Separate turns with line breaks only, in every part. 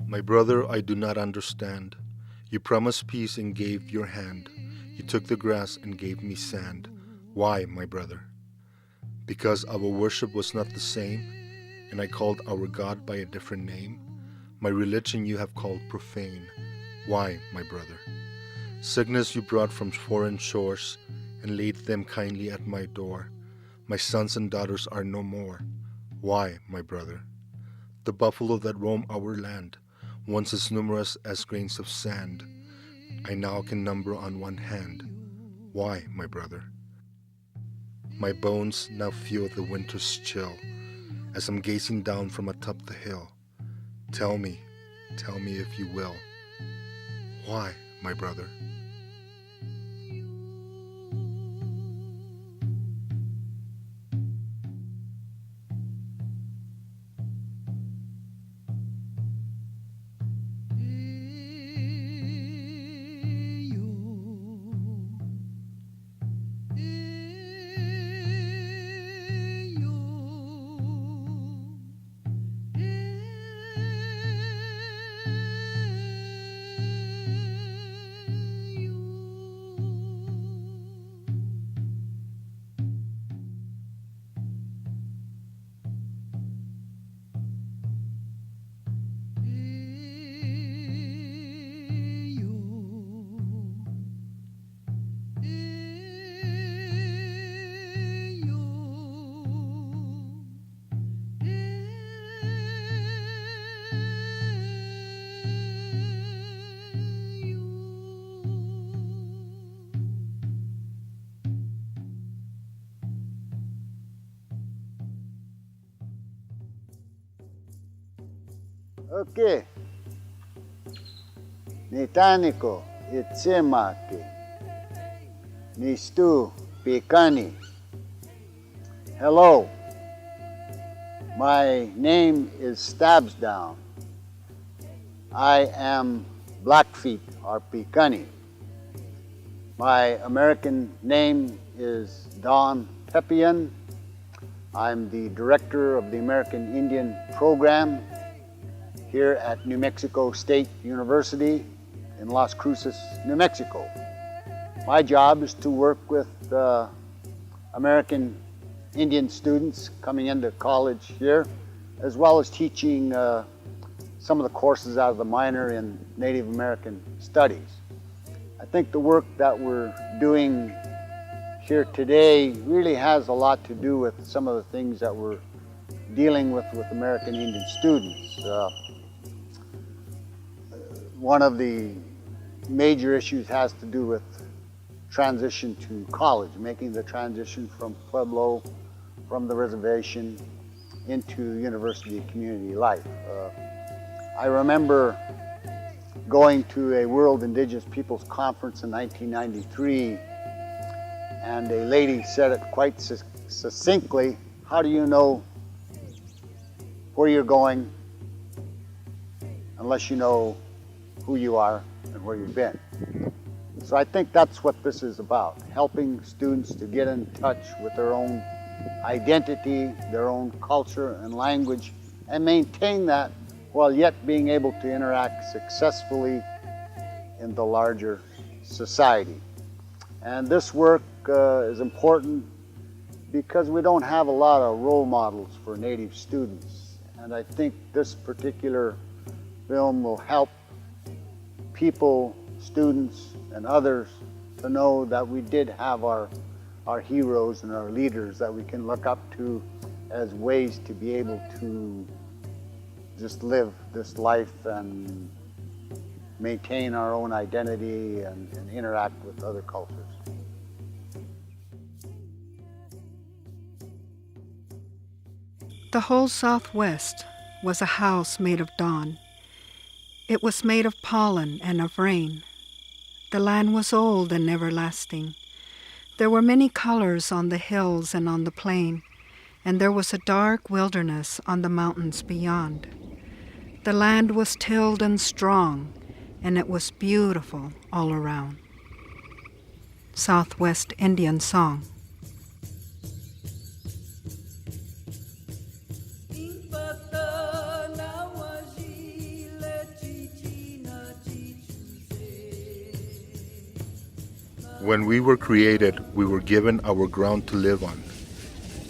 My brother, I do not understand. You promised peace and gave your hand. You took the grass and gave me sand. Why, my brother? Because our worship was not the same, and I called our God by a different name. My religion you have called profane. Why, my brother? Sickness you brought from foreign shores, and laid them kindly at my door. My sons and daughters are no more. Why, my brother? The buffalo that roam our land, once as numerous as grains of sand, I now can number on one hand. Why, my brother? My bones now feel the winter's chill, as I'm gazing down from atop the hill. Tell me if you will, why, my brother?
Okay. Nitaniko, Itsemaki, Nistu, Pikani. Hello. My name is Stabsdown. I am Blackfeet or Pikani. My American name is Don Peppian. I'm the director of the American Indian Program here at New Mexico State University in Las Cruces, New Mexico. My job is to work with American Indian students coming into college here, as well as teaching some of the courses out of the minor in Native American Studies. I think the work that we're doing here today really has a lot to do with some of the things that we're dealing with American Indian students. One of the major issues has to do with transition to college, making the transition from Pueblo, from the reservation, into university community life. I remember going to a World Indigenous Peoples Conference in 1993, and a lady said it quite succinctly: how do you know where you're going unless you know who you are and where you've been? So I think that's what this is about, helping students to get in touch with their own identity, their own culture and language, and maintain that while yet being able to interact successfully in the larger society. And this work is important because we don't have a lot of role models for Native students. And I think this particular film will help people, students, and others to know that we did have our heroes and our leaders that we can look up to as ways to be able to just live this life and maintain our own identity and interact with other cultures.
The whole Southwest was a house made of dawn. It was made of pollen and of rain. The land was old and everlasting. There were many colors on the hills and on the plain, and there was a dark wilderness on the mountains beyond. The land was tilled and strong, and it was beautiful all around. Southwest Indian Song.
When we were created, we were given our ground to live on.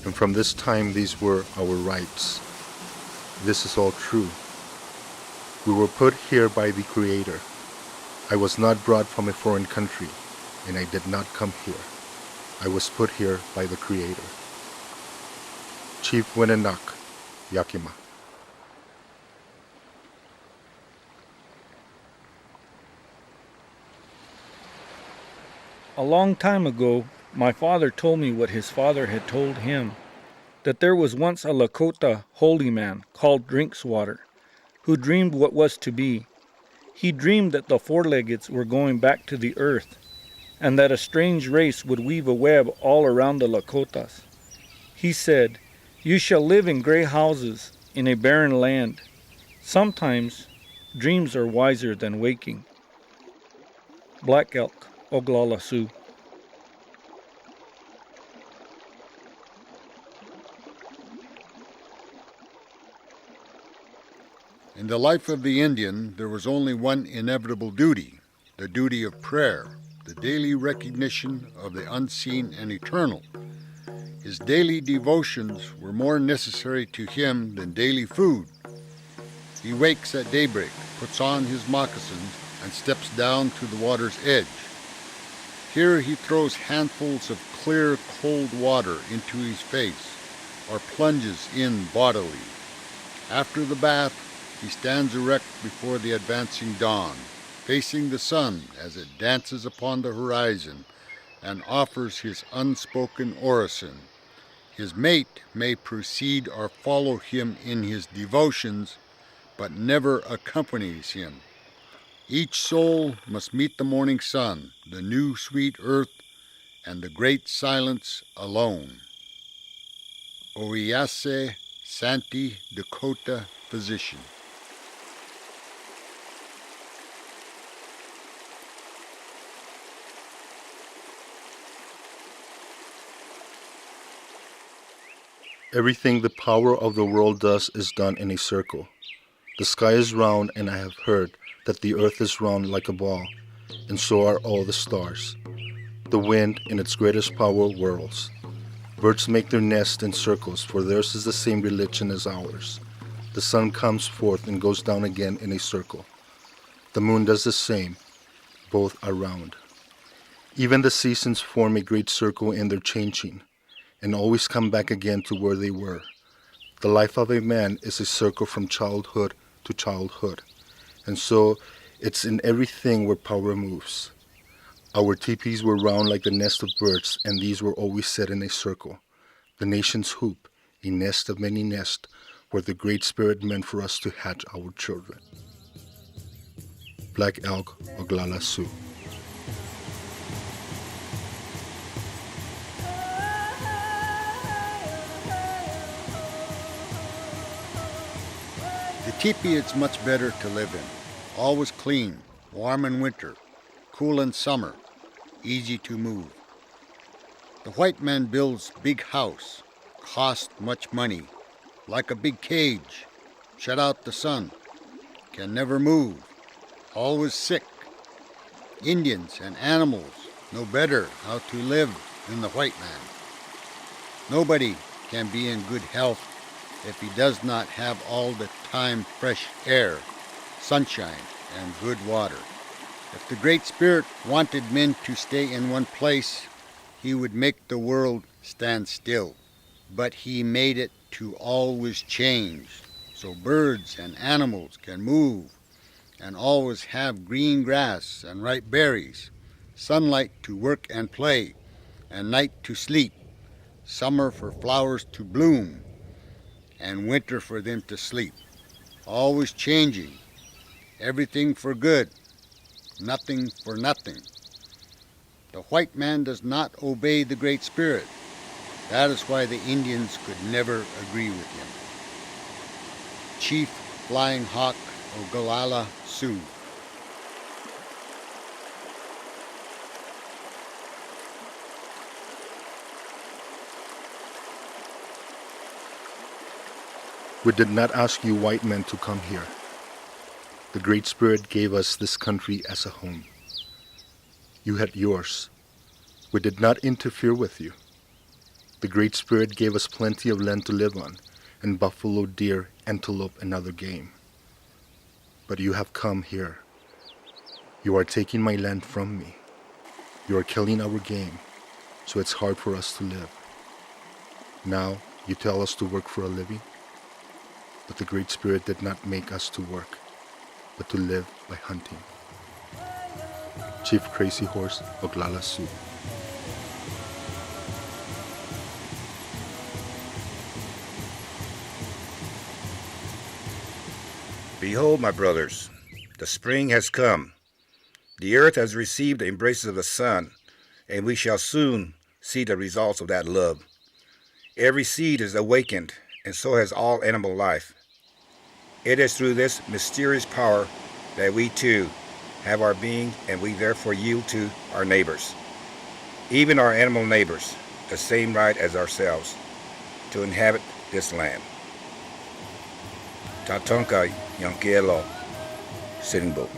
And from this time, these were our rights. This is all true. We were put here by the Creator. I was not brought from a foreign country, and I did not come here. I was put here by the Creator. Chief Winenak, Yakima.
A long time ago, my father told me what his father had told him, that there was once a Lakota holy man called Drinkswater, who dreamed what was to be. He dreamed that the four-leggeds were going back to the earth, and that a strange race would weave a web all around the Lakotas. He said, "You shall live in gray houses in a barren land. Sometimes dreams are wiser than waking." Black Elk, Oglala Sioux.
In the life of the Indian, there was only one inevitable duty, the duty of prayer, the daily recognition of the unseen and eternal. His daily devotions were more necessary to him than daily food. He wakes at daybreak, puts on his moccasins, and steps down to the water's edge. Here he throws handfuls of clear, cold water into his face, or plunges in bodily. After the bath, he stands erect before the advancing dawn, facing the sun as it dances upon the horizon, and offers his unspoken orison. His mate may precede or follow him in his devotions, but never accompanies him. Each soul must meet the morning sun, the new sweet earth, and the great silence alone. Oyase Santi Dakota Physician.
Everything the power of the world does is done in a circle. The sky is round, and I have heard that the earth is round like a ball, and so are all the stars. The wind, in its greatest power, whirls. Birds make their nest in circles, for theirs is the same religion as ours. The sun comes forth and goes down again in a circle. The moon does the same. Both are round. Even the seasons form a great circle in their changing, and always come back again to where they were. The life of a man is a circle from childhood to childhood, and so it's in everything where power moves. Our teepees were round like the nest of birds, and these were always set in a circle. The nation's hoop, a nest of many nests, where the Great Spirit meant for us to hatch our children. Black Elk, Oglala Sioux.
The teepee is much better to live in. Always clean, warm in winter, cool in summer, easy to move. The white man builds big house, cost much money, like a big cage, shut out the sun, can never move, always sick. Indians and animals know better how to live than the white man. Nobody can be in good health if he does not have all the time fresh air, sunshine, and good water. If the Great Spirit wanted men to stay in one place, he would make the world stand still. But he made it to always change, so birds and animals can move and always have green grass and ripe berries, sunlight to work and play, and night to sleep, summer for flowers to bloom, and winter for them to sleep. Always changing, everything for good, nothing for nothing. The white man does not obey the Great Spirit. That is why the Indians could never agree with him. Chief Flying Hawk, Oglala Sioux.
We did not ask you white men to come here. The Great Spirit gave us this country as a home. You had yours. We did not interfere with you. The Great Spirit gave us plenty of land to live on, and buffalo, deer, antelope, and other game. But you have come here. You are taking my land from me. You are killing our game, so it's hard for us to live. Now you tell us to work for a living? But the Great Spirit did not make us to work, but to live by hunting. Chief Crazy Horse, Oglala Sioux.
Behold, my brothers, the spring has come. The earth has received the embraces of the sun, and we shall soon see the results of that love. Every seed is awakened, and so has all animal life. It is through this mysterious power that we too have our being, and we therefore yield to our neighbors, even our animal neighbors, the same right as ourselves, to inhabit this land. Tatonka Yankielo, Sitting Bull.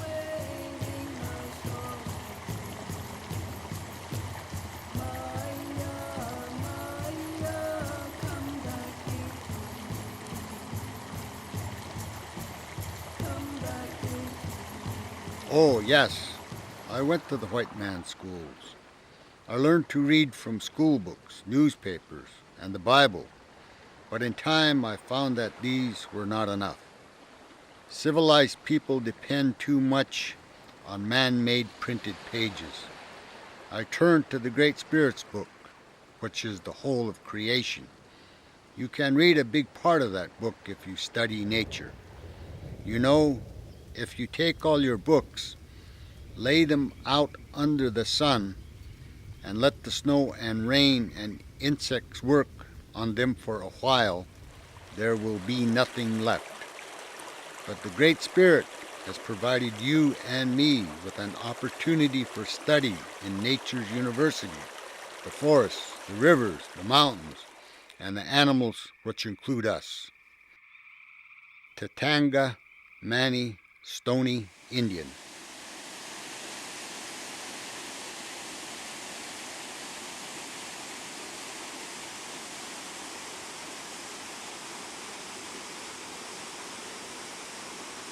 Oh, yes, I went to the white man's schools. I learned to read from school books, newspapers, and the Bible, but in time I found that these were not enough. Civilized people depend too much on man-made printed pages. I turned to the Great Spirit's book, which is the whole of creation. You can read a big part of that book if you study nature. You know, if you take all your books, lay them out under the sun, and let the snow and rain and insects work on them for a while, there will be nothing left. But the Great Spirit has provided you and me with an opportunity for study in nature's university, the forests, the rivers, the mountains, and the animals which include us. Tatanga, Mani, Stony, Indian.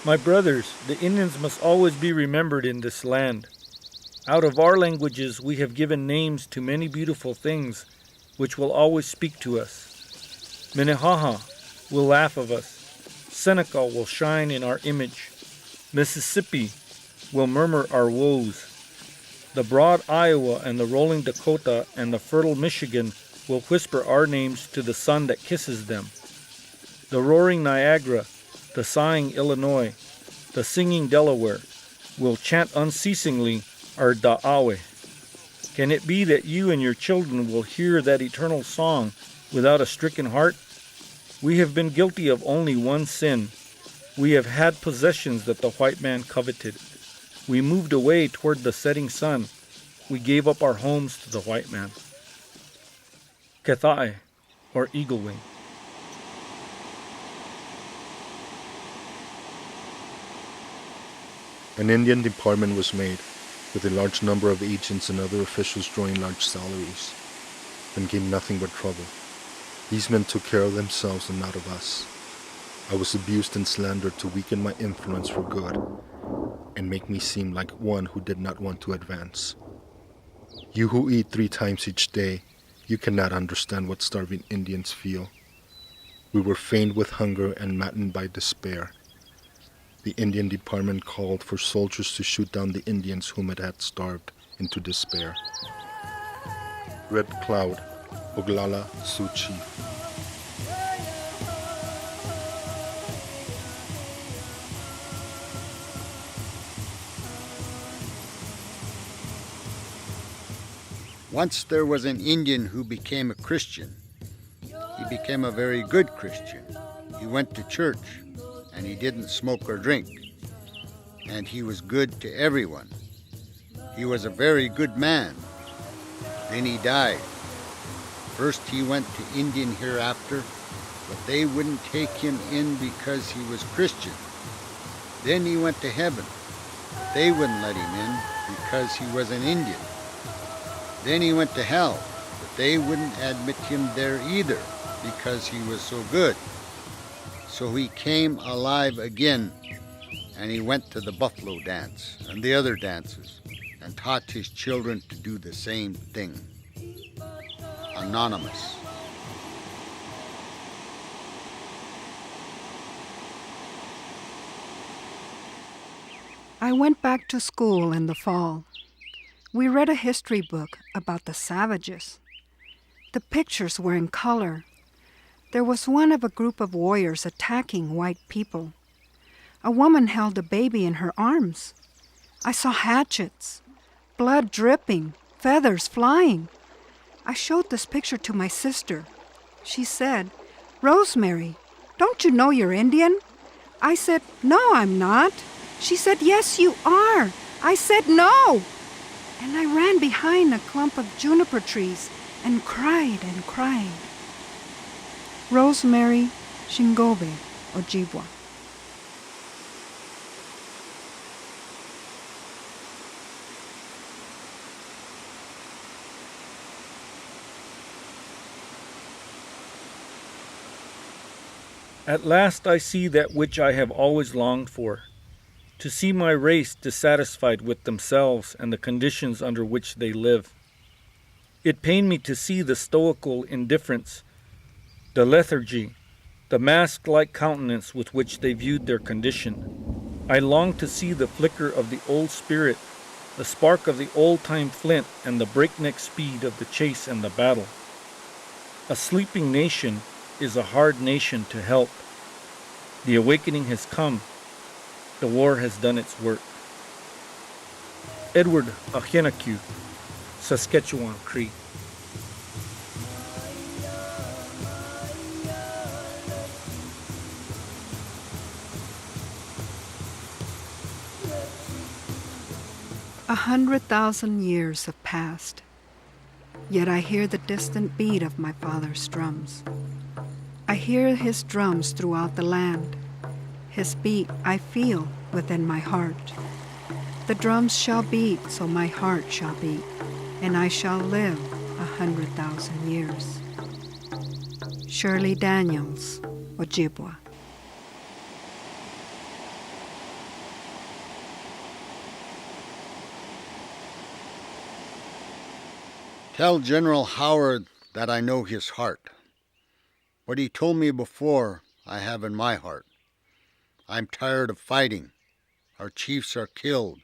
My brothers, the Indians must always be remembered in this land. Out of our languages we have given names to many beautiful things which will always speak to us. Minnehaha will laugh of us. Seneca will shine in our image. Mississippi will murmur our woes. The broad Iowa and the rolling Dakota and the fertile Michigan will whisper our names to the sun that kisses them. The roaring Niagara, the sighing Illinois, the singing Delaware will chant unceasingly our Da'awe. Can it be that you and your children will hear that eternal song without a stricken heart? We have been guilty of only one sin. We have had possessions that the white man coveted. We moved away toward the setting sun. We gave up our homes to the white man. Kethae, or eagle wing.
An Indian department was made, with a large number of agents and other officials drawing large salaries. Then came nothing but trouble. These men took care of themselves and not of us. I was abused and slandered to weaken my influence for good, and make me seem like one who did not want to advance. You who eat 3 times each day, you cannot understand what starving Indians feel. We were faint with hunger and maddened by despair. The Indian department called for soldiers to shoot down the Indians whom it had starved into despair. Red Cloud, Oglala Sioux Chief.
Once there was an Indian who became a Christian. He became a very good Christian. He went to church, and he didn't smoke or drink. And he was good to everyone. He was a very good man. Then he died. First he went to Indian hereafter, but they wouldn't take him in because he was Christian. Then he went to heaven. They wouldn't let him in because he was an Indian. Then he went to hell, but they wouldn't admit him there either because he was so good. So he came alive again, and he went to the buffalo dance and the other dances and taught his children to do the same thing. Anonymous.
I went back to school in the fall. We read a history book about the savages. The pictures were in color. There was one of a group of warriors attacking white people. A woman held a baby in her arms. I saw hatchets, blood dripping, feathers flying. I showed this picture to my sister. She said, "Rosemary, don't you know you're Indian?" I said, "No, I'm not." She said, "Yes, you are." I said, "No." And I ran behind a clump of juniper trees and cried and cried. Rosemary Shingobe Ojibwa.
At last I see that which I have always longed for, to see my race dissatisfied with themselves and the conditions under which they live. It pained me to see the stoical indifference, the lethargy, the mask-like countenance with which they viewed their condition. I longed to see the flicker of the old spirit, the spark of the old-time flint, and the breakneck speed of the chase and the battle. A sleeping nation is a hard nation to help. The awakening has come. The war has done its work. Edward Achenakew, Saskatchewan Cree.
A 100,000 years have passed, yet I hear the distant beat of my father's drums. I hear his drums throughout the land. His beat I feel within my heart. The drums shall beat, so my heart shall beat, and I shall live 100,000 years. Shirley Daniels, Ojibwa.
Tell General Howard that I know his heart. What he told me before, I have in my heart. I'm tired of fighting. Our chiefs are killed.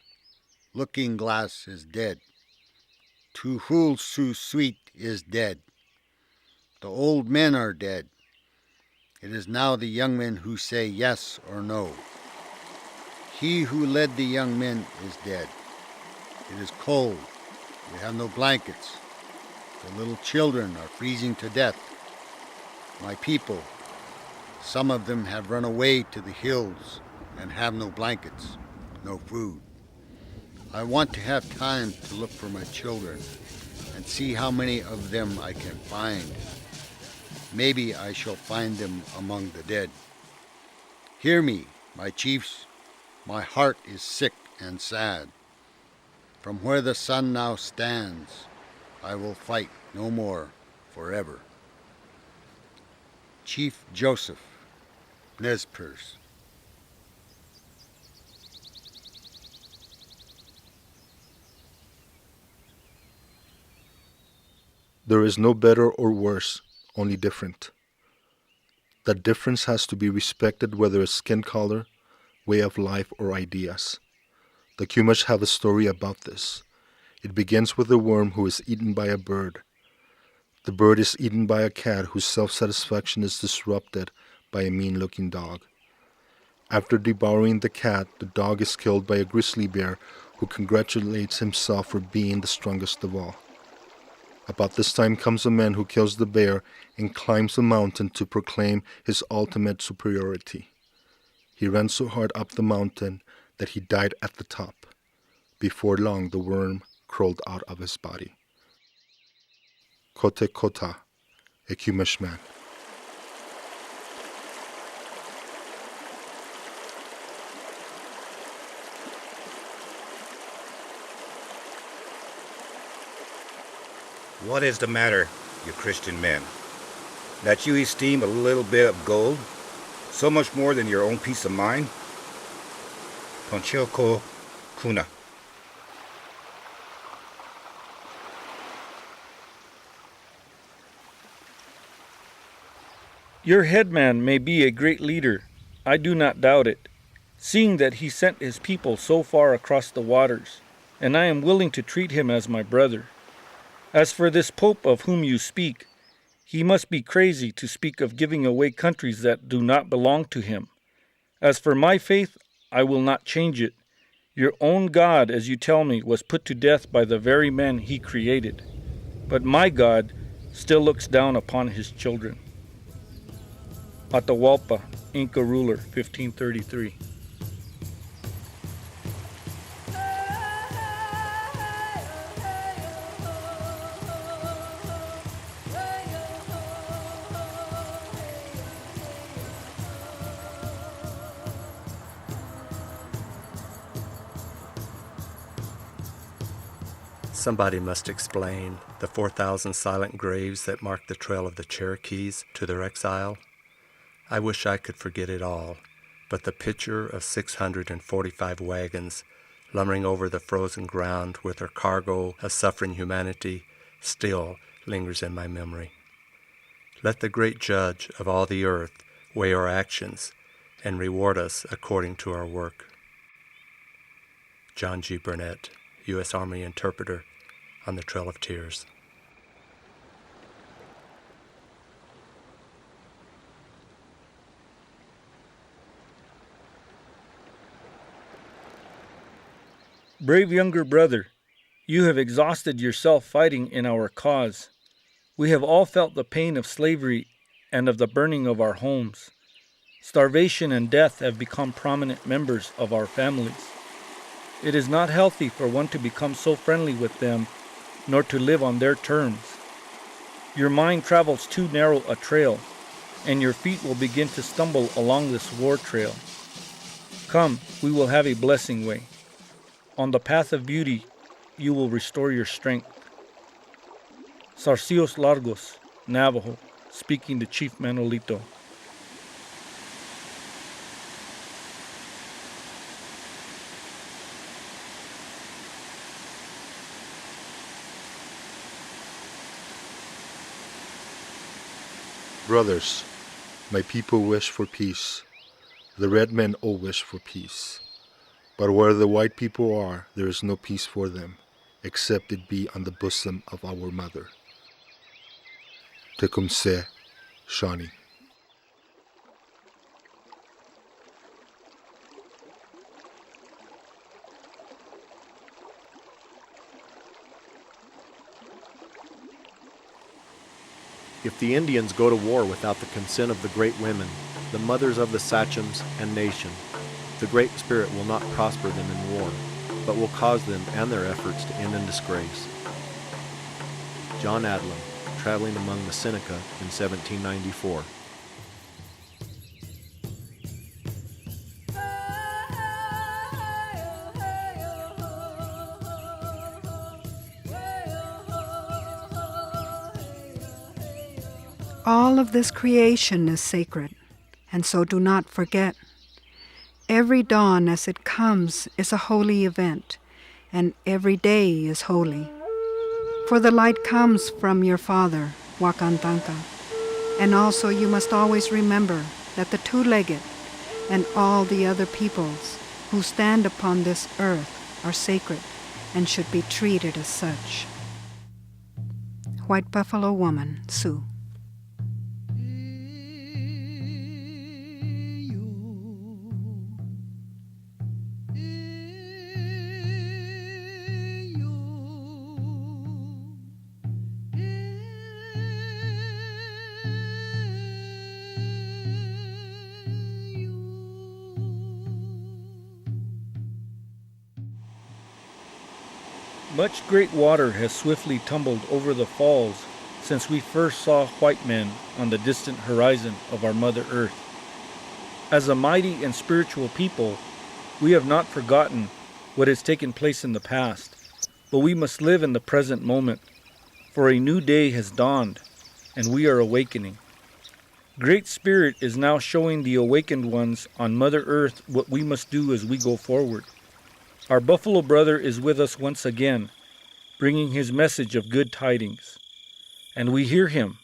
Looking Glass is dead. Tuhul Su Sweet is dead. The old men are dead. It is now the young men who say yes or no. He who led the young men is dead. It is cold. We have no blankets. The little children are freezing to death. My people, some of them have run away to the hills and have no blankets, no food. I want to have time to look for my children and see how many of them I can find. Maybe I shall find them among the dead. Hear me, my chiefs. My heart is sick and sad. From where the sun now stands, I will fight no more forever. Chief Joseph Nez Perce.
There is no better or worse, only different. That difference has to be respected whether it's skin color, way of life, or ideas. The Chumash have a story about this. It begins with a worm who is eaten by a bird. The bird is eaten by a cat whose self-satisfaction is disrupted by a mean-looking dog. After devouring the cat, the dog is killed by a grizzly bear who congratulates himself for being the strongest of all. About this time comes a man who kills the bear and climbs a mountain to proclaim his ultimate superiority. He ran so hard up the mountain that he died at the top. Before long, the worm crawled out of his body. Kote Kota, a Chumash man.
What is the matter, you Christian men, that you esteem a little bit of gold so much more than your own peace of mind? Ponchilko Kuna.
Your headman may be a great leader, I do not doubt it, seeing that he sent his people so far across the waters, and I am willing to treat him as my brother. As for this Pope of whom you speak, he must be crazy to speak of giving away countries that do not belong to him. As for my faith, I will not change it. Your own God, as you tell me, was put to death by the very men he created. But my God still looks down upon his children. Atahualpa, Inca ruler, 1533.
Somebody must explain the 4,000 silent graves that mark the trail of the Cherokees to their exile. I wish I could forget it all, but the picture of 645 wagons lumbering over the frozen ground with their cargo of suffering humanity still lingers in my memory. Let the great judge of all the earth weigh our actions and reward us according to our work. John G. Burnett, U.S. Army interpreter on the Trail of Tears.
Brave younger brother, you have exhausted yourself fighting in our cause. We have all felt the pain of slavery and of the burning of our homes. Starvation and death have become prominent members of our families. It is not healthy for one to become so friendly with them, nor to live on their terms. Your mind travels too narrow a trail, and your feet will begin to stumble along this war trail. Come, we will have a blessing way. On the path of beauty, you will restore your strength. Zarcillos Largos, Navajo, speaking to Chief Manolito.
Brothers, my people wish for peace. The red men all wish for peace. But where the white people are, there is no peace for them, except it be on the bosom of our mother. Tecumseh, Shawnee.
If the Indians go to war without the consent of the great women, the mothers of the sachems and nation, the Great Spirit will not prosper them in war, but will cause them and their efforts to end in disgrace. John Adlam, traveling among the Seneca in 1794.
All of this creation is sacred, and so do not forget. Every dawn as it comes is a holy event, and every day is holy. For the light comes from your Father, Wakantanka, and also you must always remember that the two-legged and all the other peoples who stand upon this earth are sacred and should be treated as such. White Buffalo Woman, Sioux.
Much great water has swiftly tumbled over the falls since we first saw white men on the distant horizon of our Mother Earth. As a mighty and spiritual people, we have not forgotten what has taken place in the past, but we must live in the present moment. for a new day has dawned, and we are awakening. Great Spirit is now showing the awakened ones on Mother Earth what we must do as we go forward. Our Buffalo brother is with us once again, bringing his message of good tidings. And we hear him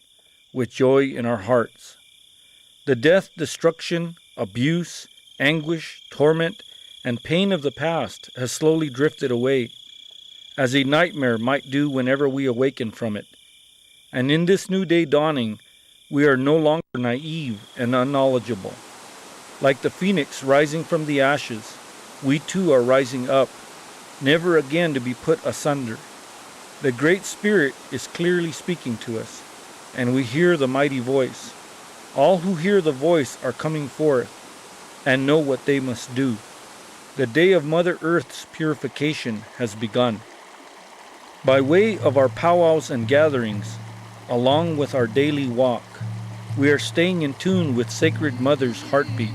with joy in our hearts. The death, destruction, abuse, anguish, torment, and pain of the past has slowly drifted away, as a nightmare might do whenever we awaken from it. And in this new day dawning, we are no longer naive and unknowledgeable. Like the phoenix rising from the ashes, we too are rising up, never again to be put asunder. The Great Spirit is clearly speaking to us, and we hear the mighty voice. All who hear the voice are coming forth and know what they must do. The day of Mother Earth's purification has begun. By way of our powwows and gatherings, along with our daily walk, we are staying in tune with Sacred Mother's heartbeat.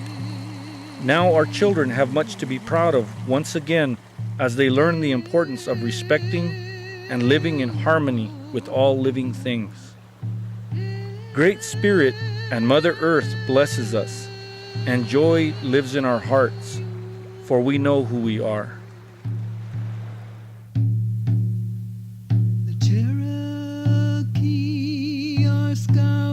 Now our children have much to be proud of once again as they learn the importance of respecting and living in harmony with all living things. Great Spirit and Mother Earth blesses us, and joy lives in our hearts, for we know who we are.
The Cherokee are scouring